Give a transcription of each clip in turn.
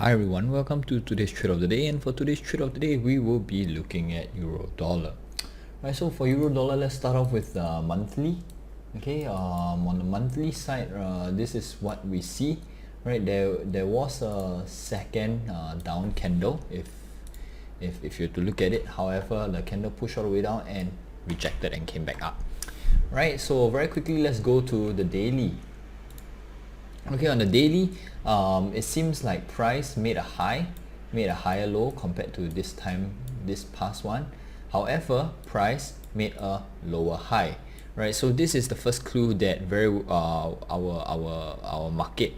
Hi everyone, welcome to today's trade of the day, and for today's trade of the day we will be looking at euro dollar. Right, so for euro dollar, let's start off with monthly. Okay, on the monthly side, this is what we see. Right, there was a second down candle if you're to look at it. However, the candle pushed all the way down and rejected and came back up. Right, so very quickly let's go to the daily. Okay, on the daily, it seems like price made a higher low compared to this past one. However, price made a lower high. Right, so this is the first clue that our market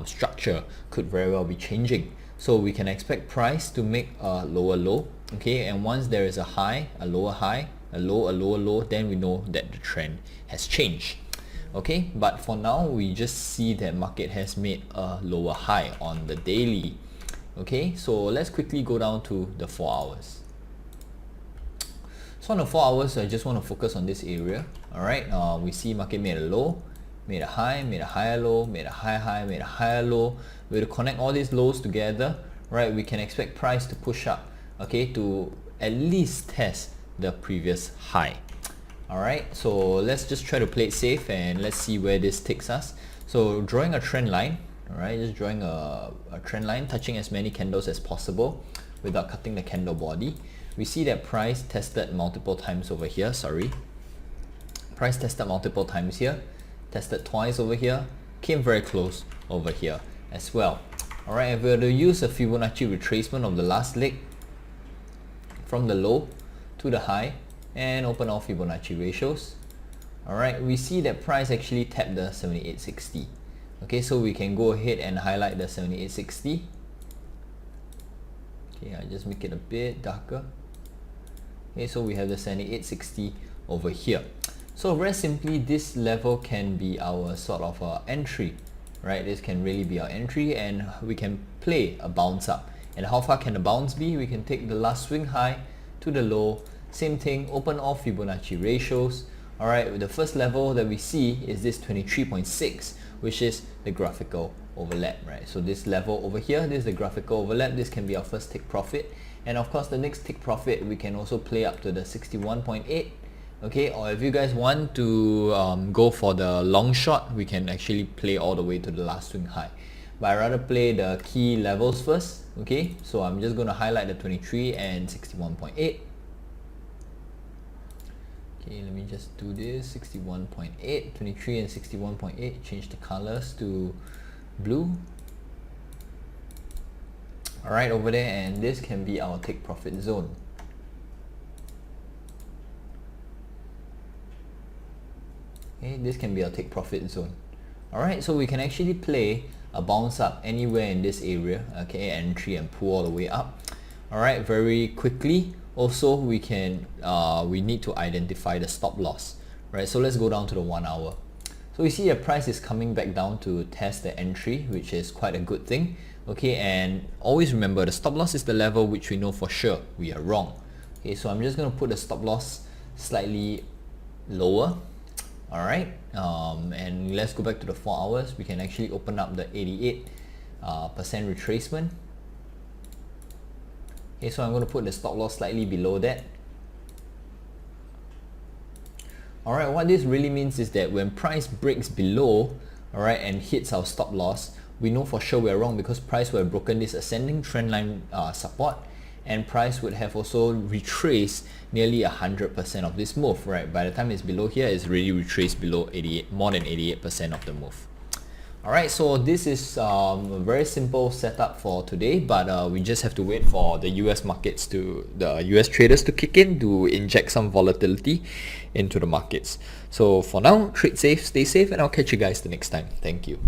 structure could very well be changing. So we can expect price to make a lower low. Okay, and once there is a high, a lower high, a low, a lower low, then we know that the trend has changed. Okay, but for now we just see that market has made a lower high on the daily. Okay, so let's quickly go down to the 4 hours. So on the 4 hours, I just want to focus on this area. Alright, we see market made a low, made a high, made a higher low, made a higher high, made a higher low. We're to connect all these lows together, right? We can expect price to push up, okay, to at least test the previous high. Alright, so let's just try to play it safe and let's see where this takes us. So drawing a trend line, alright, just drawing a trend line, touching as many candles as possible without cutting the candle body. We see that price tested multiple times over here, Price tested multiple times here, tested twice over here, came very close over here as well. Alright, if we were to use a Fibonacci retracement of the last leg from the low to the high, and open all Fibonacci ratios. Alright, we see that price actually tapped the 7860. Okay, so we can go ahead and highlight the 7860. Okay, I just make it a bit darker. Okay, so we have the 7860 over here. So very simply, this level can be our sort of entry. Right, this can really be our entry, and we can play a bounce up. And how far can the bounce be? We can take the last swing high to the low. Same thing, open all Fibonacci ratios. Alright, the first level that we see is this 23.6, which is the graphical overlap, right? So this level over here, this is the graphical overlap. This can be our first take profit. And of course, the next take profit, we can also play up to the 61.8. Okay, or if you guys want to go for the long shot, we can actually play all the way to the last swing high. But I rather play the key levels first. Okay, so I'm just going to highlight the 23 and 61.8. Okay, let me just do this. 61.8, 23 and 61.8. Change the colors to blue. Alright, over there, and this can be our take profit zone. Okay, this can be our take profit zone. Alright, so we can actually play a bounce up anywhere in this area. Okay, entry and pull all the way up. Alright, very quickly. Also, we need to identify the stop loss, right? So let's go down to the 1 hour. So we see the price is coming back down to test the entry, which is quite a good thing. Okay, and always remember, the stop loss is the level which we know for sure we are wrong. Okay, so I'm just going to put the stop loss slightly lower. Alright, and let's go back to the 4 hours. We can actually open up the 88% retracement. Okay, so I'm going to put the stop loss slightly below that. Alright, what this really means is that when price breaks below, alright, and hits our stop loss, we know for sure we're wrong, because price would have broken this ascending trend line support, and price would have also retraced nearly 100% of this move. Right, by the time it's below here, it's really retraced below 88, more than 88% of the move. Alright, so this is a very simple setup for today, but we just have to wait for the US markets the US traders to kick in to inject some volatility into the markets. So for now, trade safe, stay safe, and I'll catch you guys the next time. Thank you.